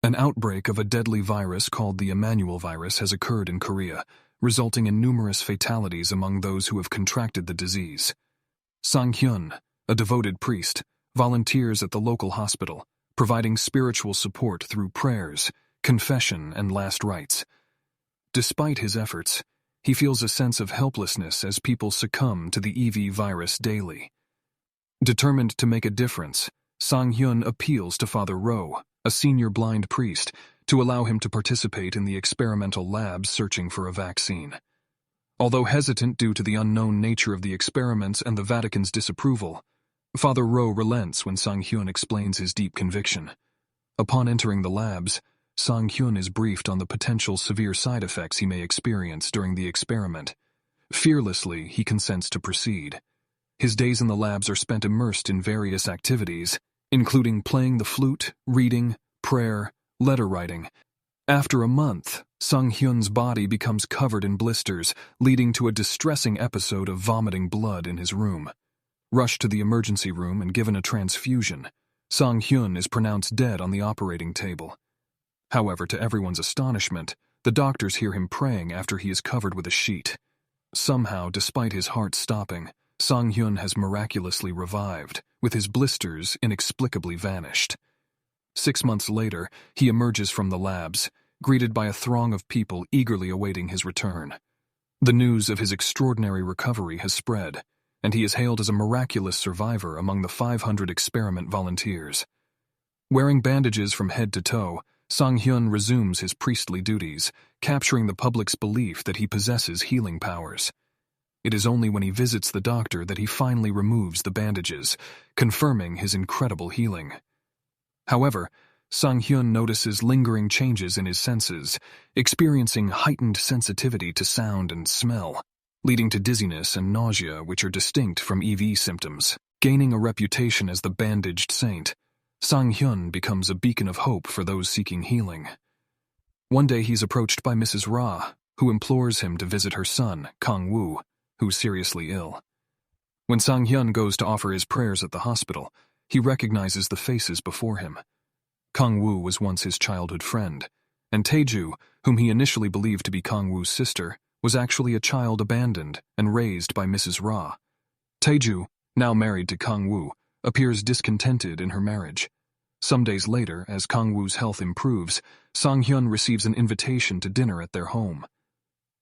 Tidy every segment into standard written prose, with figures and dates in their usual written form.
An outbreak of a deadly virus called the Emmanuel virus has occurred in Korea, resulting in numerous fatalities among those who have contracted the disease. Sang-hyun, a devoted priest, volunteers at the local hospital, providing spiritual support through prayers, confession, and last rites. Despite his efforts, he feels a sense of helplessness as people succumb to the EV virus daily. Determined to make a difference, Sang-hyun appeals to Father Ro, a senior blind priest, to allow him to participate in the experimental labs searching for a vaccine. Although hesitant due to the unknown nature of the experiments and the Vatican's disapproval, Father Ro relents when Sang-hyun explains his deep conviction. Upon entering the labs, Sang-hyun is briefed on the potential severe side effects he may experience during the experiment. Fearlessly, he consents to proceed. His days in the labs are spent immersed in various activities, including playing the flute, reading, prayer, letter writing. After a month, Sang-hyun's body becomes covered in blisters, leading to a distressing episode of vomiting blood in his room. Rushed to the emergency room and given a transfusion, Sang-hyun is pronounced dead on the operating table. However, to everyone's astonishment, the doctors hear him praying after he is covered with a sheet. Somehow, despite his heart stopping, Sang-hyun has miraculously revived, with his blisters inexplicably vanished. 6 months later, he emerges from the labs, greeted by a throng of people eagerly awaiting his return. The news of his extraordinary recovery has spread, and he is hailed as a miraculous survivor among the 500 experiment volunteers. Wearing bandages from head to toe, Sang-hyun resumes his priestly duties, capturing the public's belief that he possesses healing powers. It is only when he visits the doctor that he finally removes the bandages, confirming his incredible healing. However, Sang-hyun notices lingering changes in his senses, experiencing heightened sensitivity to sound and smell, leading to dizziness and nausea which are distinct from EV symptoms. Gaining a reputation as the bandaged saint, Sang-hyun becomes a beacon of hope for those seeking healing. One day he's approached by Mrs. Ra, who implores him to visit her son, Kang-woo, who's seriously ill. When Sang-hyun goes to offer his prayers at the hospital, he recognizes the faces before him. Kang-woo was once his childhood friend, and Taeju, whom he initially believed to be Kang-woo's sister, was actually a child abandoned and raised by Mrs. Ra. Taeju, now married to Kang-woo, appears discontented in her marriage. Some days later, as Kang-woo's health improves, Sang-hyun receives an invitation to dinner at their home.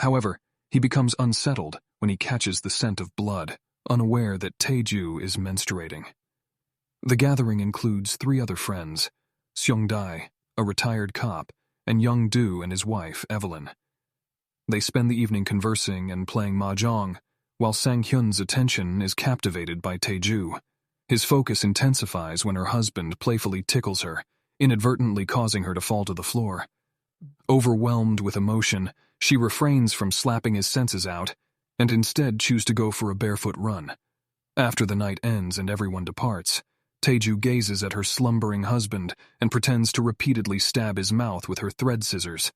However, he becomes unsettled when he catches the scent of blood, unaware that Taeju is menstruating. The gathering includes 3 other friends, Seong-dae, a retired cop, and Young-do and his wife, Evelyn. They spend the evening conversing and playing mahjong, while Sang-hyun's attention is captivated by Taeju. His focus intensifies when her husband playfully tickles her, inadvertently causing her to fall to the floor. Overwhelmed with emotion, she refrains from slapping his senses out, and instead chooses to go for a barefoot run. After the night ends and everyone departs, Taeju gazes at her slumbering husband and pretends to repeatedly stab his mouth with her thread scissors.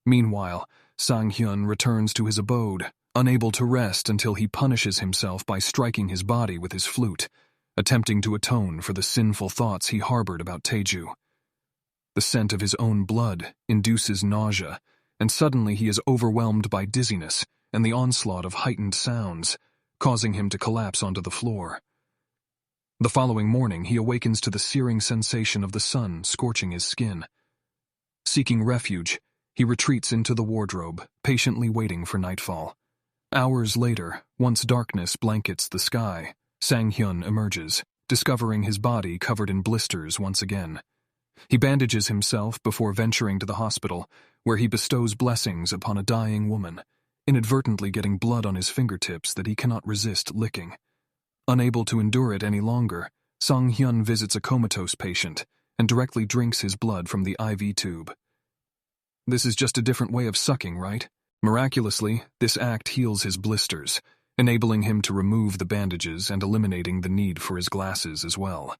Meanwhile, Sang-hyun returns to his abode, unable to rest until he punishes himself by striking his body with his flute, attempting to atone for the sinful thoughts he harbored about Taeju. The scent of his own blood induces nausea, and suddenly he is overwhelmed by dizziness and the onslaught of heightened sounds, causing him to collapse onto the floor. The following morning, he awakens to the searing sensation of the sun scorching his skin. Seeking refuge, he retreats into the wardrobe, patiently waiting for nightfall. Hours later, once darkness blankets the sky, Sang-hyun emerges, discovering his body covered in blisters once again. He bandages himself before venturing to the hospital, where he bestows blessings upon a dying woman, inadvertently getting blood on his fingertips that he cannot resist licking. Unable to endure it any longer, Sang-hyun visits a comatose patient and directly drinks his blood from the IV tube. This is just a different way of sucking, right? Miraculously, this act heals his blisters, enabling him to remove the bandages and eliminating the need for his glasses as well.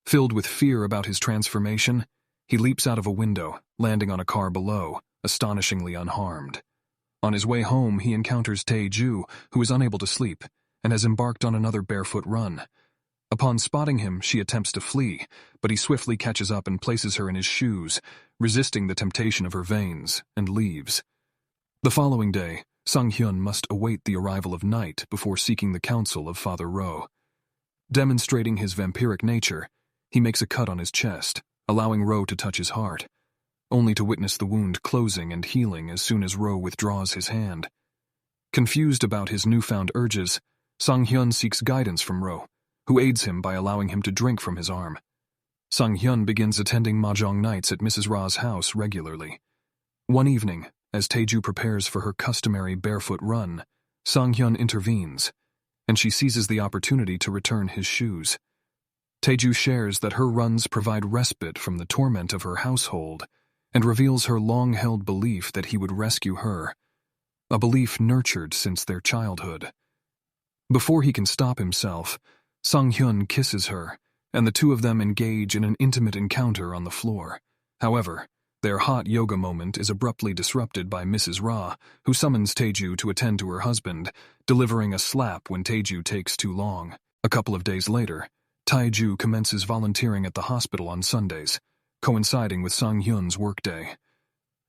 Filled with fear about his transformation, he leaps out of a window, landing on a car below, astonishingly unharmed. On his way home, he encounters Taeju, who is unable to sleep, and has embarked on another barefoot run. Upon spotting him, she attempts to flee, but he swiftly catches up and places her in his shoes, resisting the temptation of her veins, and leaves. The following day, Sang-hyun must await the arrival of night before seeking the counsel of Father Ro. Demonstrating his vampiric nature, he makes a cut on his chest, allowing Ro to touch his heart, only to witness the wound closing and healing as soon as Ro withdraws his hand. Confused about his newfound urges, Sang-hyun seeks guidance from Ro, who aids him by allowing him to drink from his arm. Sang-hyun begins attending mahjong nights at Mrs. Ra's house regularly. One evening, as Taeju prepares for her customary barefoot run, Sang-hyun intervenes, and she seizes the opportunity to return his shoes. Taeju shares that her runs provide respite from the torment of her household and reveals her long-held belief that he would rescue her, a belief nurtured since their childhood. Before he can stop himself, Sang-hyun kisses her, and the two of them engage in an intimate encounter on the floor. However, their hot yoga moment is abruptly disrupted by Mrs. Ra, who summons Taeju to attend to her husband, delivering a slap when Taeju takes too long. A couple of days later, Taeju commences volunteering at the hospital on Sundays, coinciding with Sang-hyun's workday.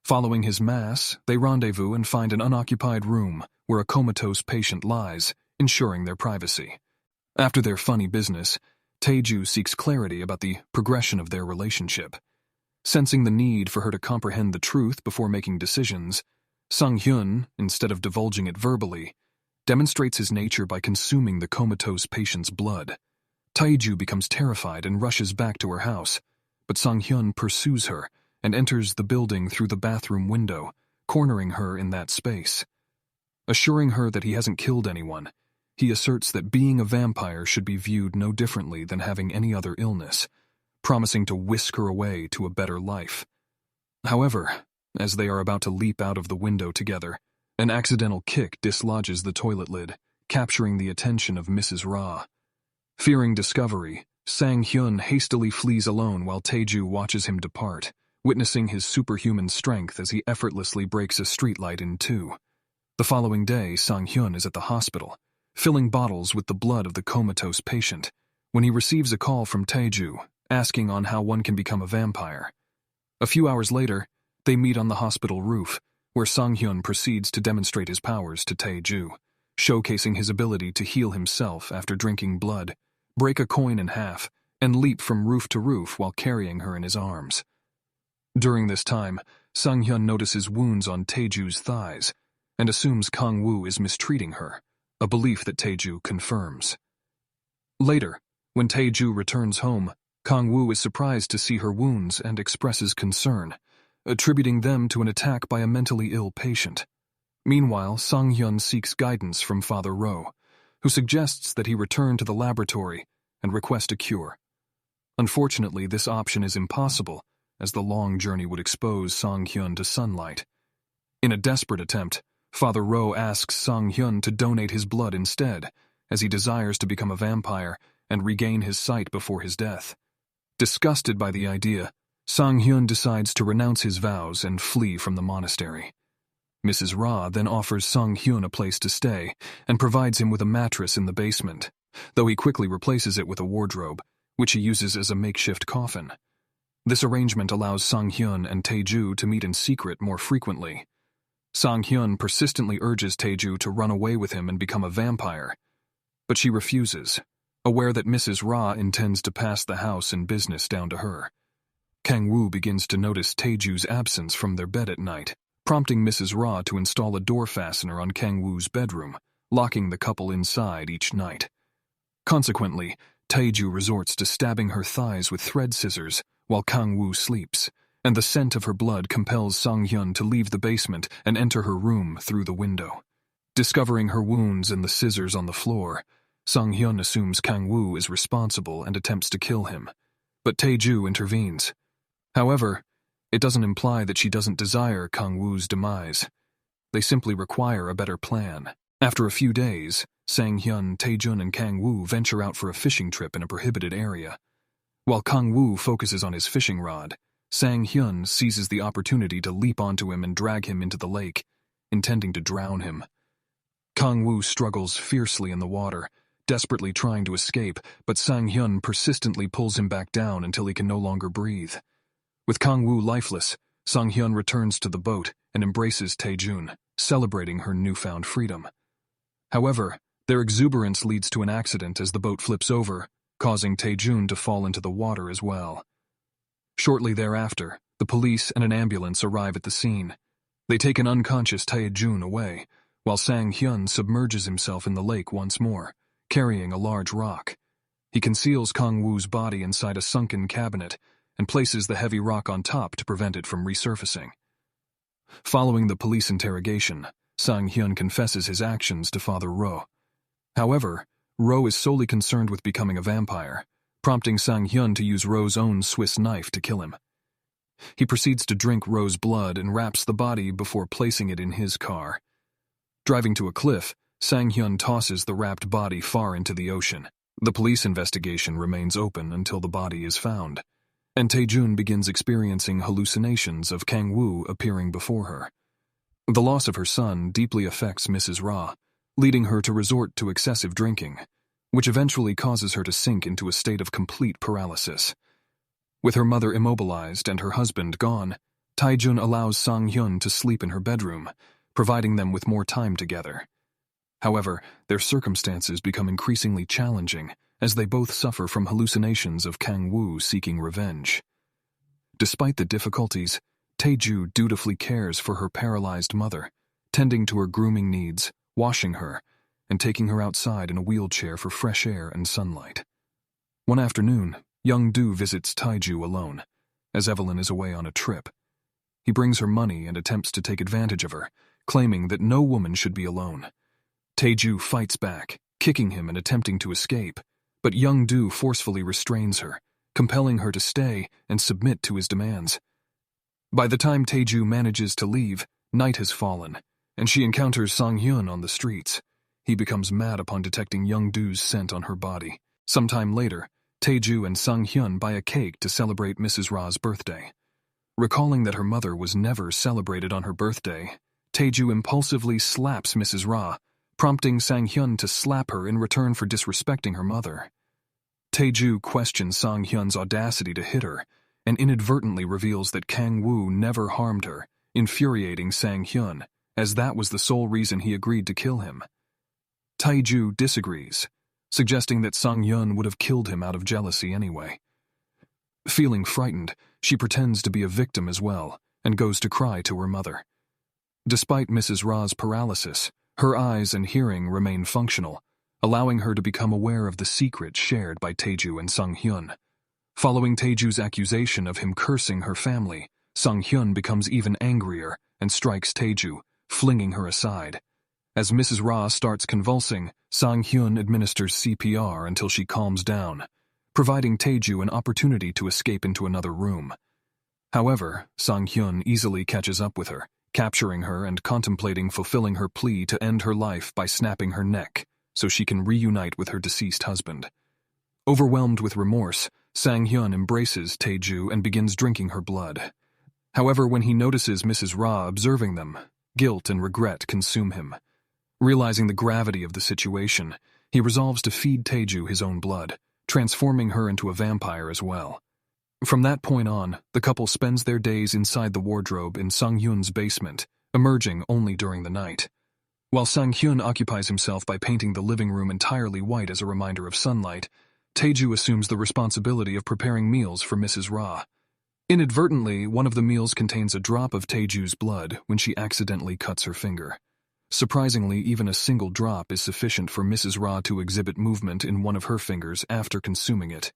Following his mass, they rendezvous and find an unoccupied room where a comatose patient lies, ensuring their privacy. After their funny business, Taeju seeks clarity about the progression of their relationship. Sensing the need for her to comprehend the truth before making decisions, Sang-hyun, instead of divulging it verbally, demonstrates his nature by consuming the comatose patient's blood. Taeju becomes terrified and rushes back to her house, but Sang-hyun pursues her and enters the building through the bathroom window, cornering her in that space. Assuring her that he hasn't killed anyone, he asserts that being a vampire should be viewed no differently than having any other illness, promising to whisk her away to a better life. However, as they are about to leap out of the window together, an accidental kick dislodges the toilet lid, capturing the attention of Mrs. Ra. Fearing discovery, Sang-hyun hastily flees alone while Taeju watches him depart, witnessing his superhuman strength as he effortlessly breaks a streetlight in two. The following day, Sang-hyun is at the hospital, filling bottles with the blood of the comatose patient, when he receives a call from Taeju, asking on how one can become a vampire. A few hours later, they meet on the hospital roof, where Sang-hyun proceeds to demonstrate his powers to Taeju, showcasing his ability to heal himself after drinking blood, break a coin in half, and leap from roof to roof while carrying her in his arms. During this time, Sang-hyun notices wounds on Taeju's thighs and assumes Kang-woo is mistreating her, a belief that Taeju confirms. Later, when Taeju returns home, Kang-woo is surprised to see her wounds and expresses concern, attributing them to an attack by a mentally ill patient. Meanwhile, Sang-hyun seeks guidance from Father Ro, who suggests that he return to the laboratory and request a cure. Unfortunately, this option is impossible, as the long journey would expose Sang-hyun to sunlight. In a desperate attempt, Father Ro asks Sang-hyun to donate his blood instead, as he desires to become a vampire and regain his sight before his death. Disgusted by the idea, Sang-hyun decides to renounce his vows and flee from the monastery. Mrs. Ra then offers Sang-hyun a place to stay and provides him with a mattress in the basement, though he quickly replaces it with a wardrobe, which he uses as a makeshift coffin. This arrangement allows Sang-hyun and Taeju to meet in secret more frequently. Sang-hyun persistently urges Taeju to run away with him and become a vampire, but she refuses, aware that Mrs. Ra intends to pass the house and business down to her. Kang-woo begins to notice Taeju's absence from their bed at night, prompting Mrs. Ra to install a door fastener on Kang-woo's bedroom, locking the couple inside each night. Consequently, Taeju resorts to stabbing her thighs with thread scissors while Kang-woo sleeps, and the scent of her blood compels Sang-hyun to leave the basement and enter her room through the window. Discovering her wounds and the scissors on the floor, Sang-hyun assumes Kang-woo is responsible and attempts to kill him, but Taeju intervenes. However, it doesn't imply that she doesn't desire Kang-woo's demise. They simply require a better plan. After a few days, Sang-hyun, Taejun, and Kang-woo venture out for a fishing trip in a prohibited area. While Kang-woo focuses on his fishing rod, Sang-hyun seizes the opportunity to leap onto him and drag him into the lake, intending to drown him. Kang-woo struggles fiercely in the water, desperately trying to escape, but Sang-hyun persistently pulls him back down until he can no longer breathe. With Kang-woo lifeless, Sang-hyun returns to the boat and embraces Tae-jun, celebrating her newfound freedom. However, their exuberance leads to an accident as the boat flips over, causing Tae-jun to fall into the water as well. Shortly thereafter, the police and an ambulance arrive at the scene. They take an unconscious Tae-jun away, while Sang-hyun submerges himself in the lake once more, carrying a large rock. He conceals Kang-woo's body inside a sunken cabinet and places the heavy rock on top to prevent it from resurfacing. Following the police interrogation, Sang-hyun confesses his actions to Father Ro. However, Ro is solely concerned with becoming a vampire, prompting Sang-hyun to use Ro's own Swiss knife to kill him. He proceeds to drink Ro's blood and wraps the body before placing it in his car. Driving to a cliff, Sang-hyun tosses the wrapped body far into the ocean. The police investigation remains open until the body is found, and Tae-jun begins experiencing hallucinations of Kang-woo appearing before her. The loss of her son deeply affects Mrs. Ra, leading her to resort to excessive drinking, which eventually causes her to sink into a state of complete paralysis. With her mother immobilized and her husband gone, Tae-jun allows Sang-hyun to sleep in her bedroom, providing them with more time together. However, their circumstances become increasingly challenging as they both suffer from hallucinations of Kang-woo seeking revenge. Despite the difficulties, Tae-ju dutifully cares for her paralyzed mother, tending to her grooming needs, washing her, and taking her outside in a wheelchair for fresh air and sunlight. One afternoon, Young-do visits Tae-ju alone, as Evelyn is away on a trip. He brings her money and attempts to take advantage of her, claiming that no woman should be alone. Tae-ju fights back, kicking him and attempting to escape, but Young-do forcefully restrains her, compelling her to stay and submit to his demands. By the time Tae-ju manages to leave, night has fallen, and she encounters Sang-hyun on the streets. He becomes mad upon detecting Young-do's scent on her body. Sometime later, Tae-ju and Sang-hyun buy a cake to celebrate Mrs. Ra's birthday. Recalling that her mother was never celebrated on her birthday, Tae-ju impulsively slaps Mrs. Ra, prompting Sang-hyun to slap her in return for disrespecting her mother. Tae-ju questions Sang-hyun's audacity to hit her, and inadvertently reveals that Kang-woo never harmed her, infuriating Sang-hyun, as that was the sole reason he agreed to kill him. Tae-ju disagrees, suggesting that Sang-hyun would have killed him out of jealousy anyway. Feeling frightened, she pretends to be a victim as well, and goes to cry to her mother. Despite Mrs. Ra's paralysis, her eyes and hearing remain functional, allowing her to become aware of the secret shared by Tae-ju and Sang-hyun. Following Tae-ju's accusation of him cursing her family, Sang-hyun becomes even angrier and strikes Tae-ju, flinging her aside. As Mrs. Ra starts convulsing, Sang-hyun administers CPR until she calms down, providing Tae-ju an opportunity to escape into another room. However, Sang-hyun easily catches up with her, capturing her and contemplating fulfilling her plea to end her life by snapping her neck so she can reunite with her deceased husband. Overwhelmed with remorse, Sang-hyun embraces Tae-ju and begins drinking her blood. However, when he notices Mrs. Ra observing them, guilt and regret consume him. Realizing the gravity of the situation, he resolves to feed Tae-ju his own blood, transforming her into a vampire as well. From that point on, the couple spends their days inside the wardrobe in Sang-hyun's basement, emerging only during the night. While Sang-hyun occupies himself by painting the living room entirely white as a reminder of sunlight, Tae-ju assumes the responsibility of preparing meals for Mrs. Ra. Inadvertently, one of the meals contains a drop of Tae-ju's blood when she accidentally cuts her finger. Surprisingly, even a single drop is sufficient for Mrs. Ra to exhibit movement in one of her fingers after consuming it.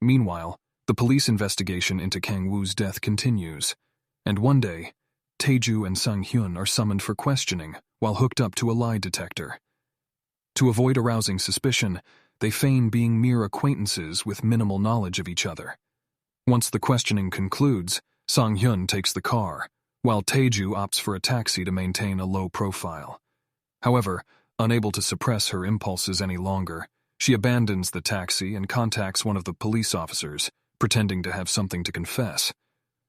Meanwhile, the police investigation into Kang-woo's death continues, and one day, Tae-ju and Sang-hyun are summoned for questioning while hooked up to a lie detector. To avoid arousing suspicion, they feign being mere acquaintances with minimal knowledge of each other. Once the questioning concludes, Sang-hyun takes the car, while Tae-ju opts for a taxi to maintain a low profile. However, unable to suppress her impulses any longer, she abandons the taxi and contacts one of the police officers, pretending to have something to confess.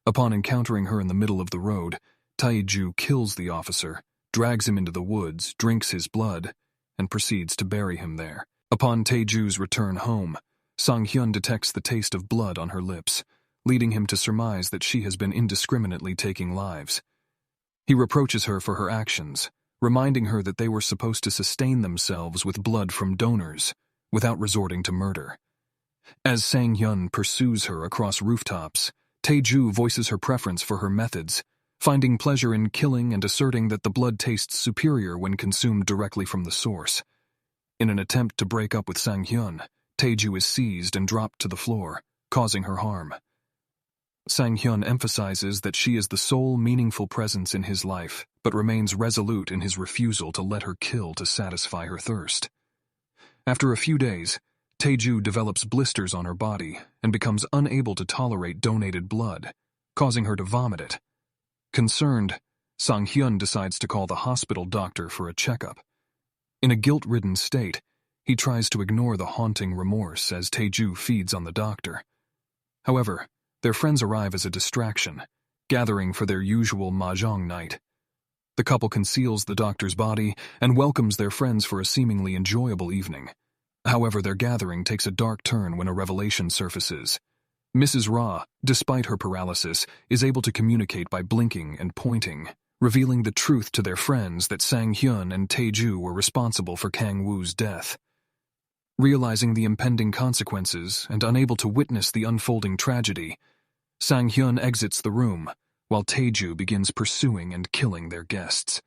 Upon encountering her in the middle of the road, Tae-ju kills the officer, drags him into the woods, drinks his blood, and proceeds to bury him there. Upon Taeju's return home, Sang-hyun detects the taste of blood on her lips, leading him to surmise that she has been indiscriminately taking lives. He reproaches her for her actions, reminding her that they were supposed to sustain themselves with blood from donors, without resorting to murder. As Sang-hyun pursues her across rooftops, Taeju voices her preference for her methods, finding pleasure in killing and asserting that the blood tastes superior when consumed directly from the source. In an attempt to break up with Sang-hyun, Taeju is seized and dropped to the floor, causing her harm. Sang-hyun emphasizes that she is the sole meaningful presence in his life, but remains resolute in his refusal to let her kill to satisfy her thirst. After a few days, Taeju develops blisters on her body and becomes unable to tolerate donated blood, causing her to vomit it. Concerned, Sang-hyun decides to call the hospital doctor for a checkup. In a guilt-ridden state, he tries to ignore the haunting remorse as Taeju feeds on the doctor. However, their friends arrive as a distraction, gathering for their usual mahjong night. The couple conceals the doctor's body and welcomes their friends for a seemingly enjoyable evening. However, their gathering takes a dark turn when a revelation surfaces. Mrs. Ra, despite her paralysis, is able to communicate by blinking and pointing, revealing the truth to their friends that Sang-hyun and Taeju were responsible for Kang-woo's death. Realizing the impending consequences and unable to witness the unfolding tragedy, Sang-hyun exits the room, while Taeju begins pursuing and killing their guests.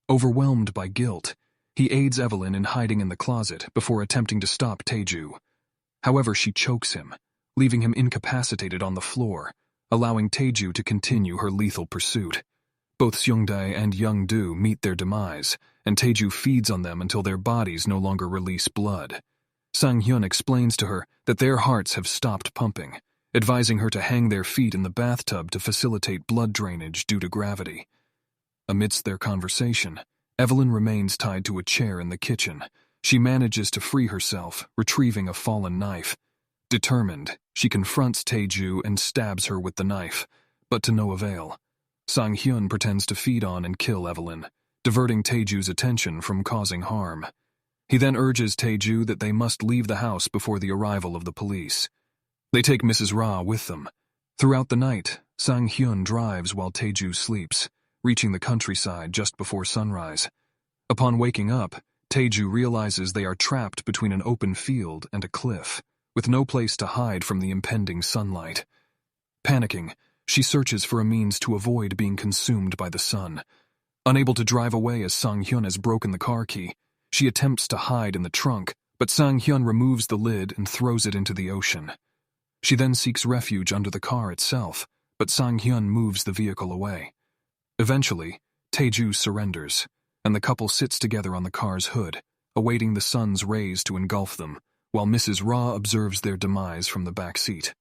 Overwhelmed by guilt, he aids Evelyn in hiding in the closet before attempting to stop Taeju. However, she chokes him, leaving him incapacitated on the floor, allowing Taeju to continue her lethal pursuit. Both Seungdae and Youngdu meet their demise, and Taeju feeds on them until their bodies no longer release blood. Sang-hyun explains to her that their hearts have stopped pumping, advising her to hang their feet in the bathtub to facilitate blood drainage due to gravity. Amidst their conversation, Evelyn remains tied to a chair in the kitchen. She manages to free herself, retrieving a fallen knife. Determined, she confronts Taeju and stabs her with the knife, but to no avail. Sang-hyun pretends to feed on and kill Evelyn, diverting Taeju's attention from causing harm. He then urges Taeju that they must leave the house before the arrival of the police. They take Mrs. Ra with them. Throughout the night, Sang-hyun drives while Taeju sleeps, reaching the countryside just before sunrise. Upon waking up, Taeju realizes they are trapped between an open field and a cliff, with no place to hide from the impending sunlight. Panicking, she searches for a means to avoid being consumed by the sun. Unable to drive away as Sang-hyun has broken the car key, she attempts to hide in the trunk, but Sang-hyun removes the lid and throws it into the ocean. She then seeks refuge under the car itself, but Sang-hyun moves the vehicle away. Eventually, Taeju surrenders, and the couple sits together on the car's hood, awaiting the sun's rays to engulf them, while Mrs. Ra observes their demise from the back seat.